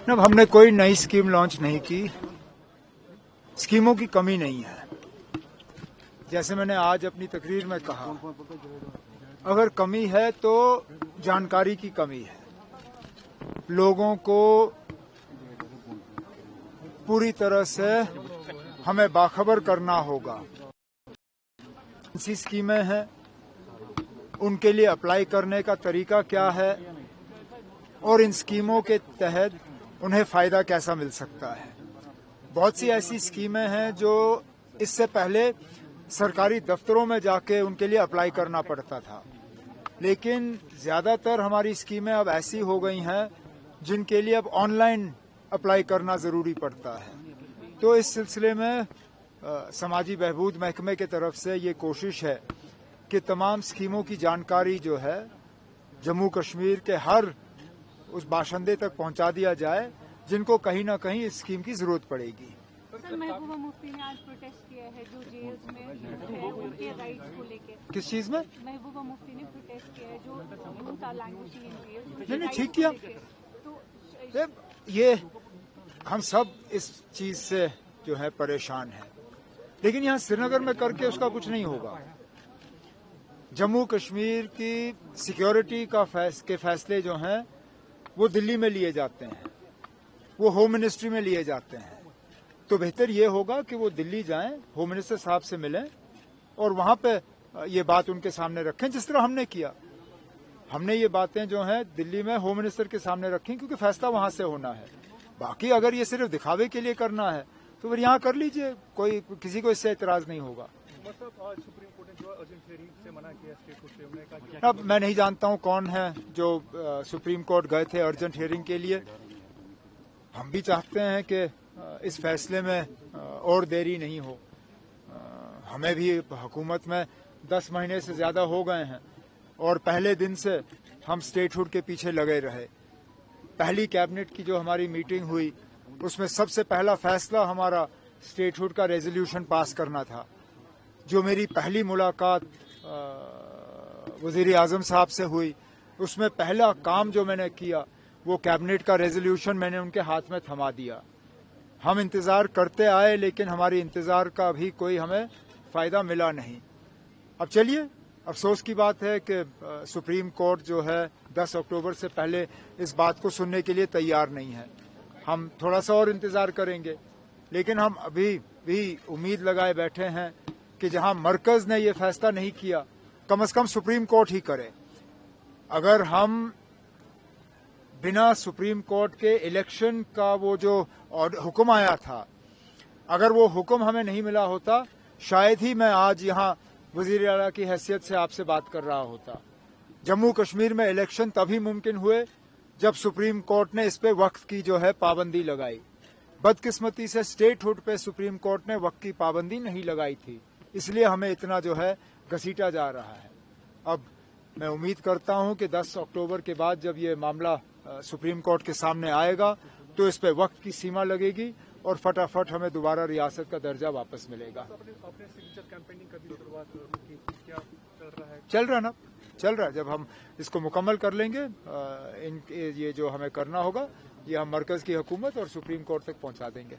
अब हमने कोई नई स्कीम लॉन्च नहीं की। स्कीमों की कमी नहीं है। जैसे मैंने आज अपनी तकरीर में कहा, अगर कमी है तो जानकारी की कमी है। लोगों को पूरी तरह से हमें बाखबर करना होगा। ऐसी स्कीमें हैं, उनके लिए अप्लाई करने का तरीका क्या है और इन स्कीमों के तहत उन्हें फायदा कैसा मिल सकता है। बहुत सी ऐसी स्कीमें हैं जो इससे पहले सरकारी दफ्तरों में जाके उनके लिए अप्लाई करना पड़ता था, लेकिन ज्यादातर हमारी स्कीमें अब ऐसी हो गई हैं जिनके लिए अब ऑनलाइन अप्लाई करना जरूरी पड़ता है। तो इस सिलसिले में समाजी बहबूद महकमे की तरफ से ये कोशिश है कि तमाम स्कीमों की जानकारी जो है जम्मू कश्मीर के हर उस बाशिंदे तक पहुंचा दिया जाए जिनको कहीं ना कहीं इस स्कीम की जरूरत पड़ेगी। सर, महबूबा मुफ्ती ने आज प्रोटेस्ट किया है जो जेल्स में है उनके राइट्स को लेकर। किस चीज में? महबूबा मुफ्ती ने प्रोटेस्ट किया है जो यूथ आर लैंग्वेजिंग इन जेल्स। नहीं, ठीक किया। तो ये हम सब इस चीज से जो है परेशान हैं, लेकिन यहाँ श्रीनगर में करके उसका कुछ नहीं होगा। जम्मू कश्मीर की सिक्योरिटी के फैसले जो हैं वो दिल्ली में लिए जाते हैं, वो होम मिनिस्ट्री में लिए जाते हैं। तो बेहतर ये होगा कि वो दिल्ली जाएं, होम मिनिस्टर साहब से मिलें और वहां पे ये बात उनके सामने रखें, जिस तरह हमने किया। हमने ये बातें जो हैं दिल्ली में होम मिनिस्टर के सामने रखी क्योंकि फैसला वहां से होना है। बाकी अगर ये सिर्फ दिखावे के लिए करना है तो फिर यहाँ कर लीजिए, कोई किसी को इससे एतराज नहीं होगा। अब मैं नहीं जानता हूँ कौन है जो सुप्रीम कोर्ट गए थे अर्जेंट हियरिंग के लिए। हम भी चाहते हैं कि इस फैसले में और देरी नहीं हो। हमें भी हुकूमत में 10 महीने से ज्यादा हो गए हैं और पहले दिन से हम स्टेटहुड के पीछे लगे रहे। पहली कैबिनेट की जो हमारी मीटिंग हुई उसमें सबसे पहला फैसला हमारा स्टेटहुड का रेजोल्यूशन पास करना था। जो मेरी पहली मुलाकात वजीर आजम साहब से हुई उसमें पहला काम जो मैंने किया वो कैबिनेट का रेजोल्यूशन मैंने उनके हाथ में थमा दिया। हम इंतजार करते आए लेकिन हमारी इंतजार का भी कोई हमें फायदा मिला नहीं। अब चलिए, अफसोस की बात है कि सुप्रीम कोर्ट जो है 10 अक्टूबर से पहले इस बात को सुनने के लिए तैयार नहीं है। हम थोड़ा सा और इंतजार करेंगे, लेकिन हम अभी भी उम्मीद लगाए बैठे हैं कि जहां मरकज ने ये फैसला नहीं किया, कम से कम सुप्रीम कोर्ट ही करे। अगर हम बिना सुप्रीम कोर्ट के इलेक्शन का वो जो हुक्म आया था, अगर वो हुक्म हमें नहीं मिला होता, शायद ही मैं आज यहाँ वजीर आला की हैसियत से आपसे बात कर रहा होता। जम्मू कश्मीर में इलेक्शन तभी मुमकिन हुए जब सुप्रीम कोर्ट ने इस पे वक्त की जो है पाबंदी लगाई। बदकिस्मती से स्टेटहुड पे सुप्रीम कोर्ट ने वक्त की पाबंदी नहीं लगाई थी, इसलिए हमें इतना जो है घसीटा जा रहा है। अब मैं उम्मीद करता हूं कि 10 अक्टूबर के बाद जब ये मामला सुप्रीम कोर्ट के सामने आएगा तो इस पे वक्त की सीमा लगेगी और फटाफट हमें दोबारा रियासत का दर्जा वापस मिलेगा। चल रहा है। जब हम इसको मुकम्मल कर लेंगे, ये जो हमें करना होगा ये हम मरकज की हुकूमत और सुप्रीम कोर्ट तक पहुंचा देंगे।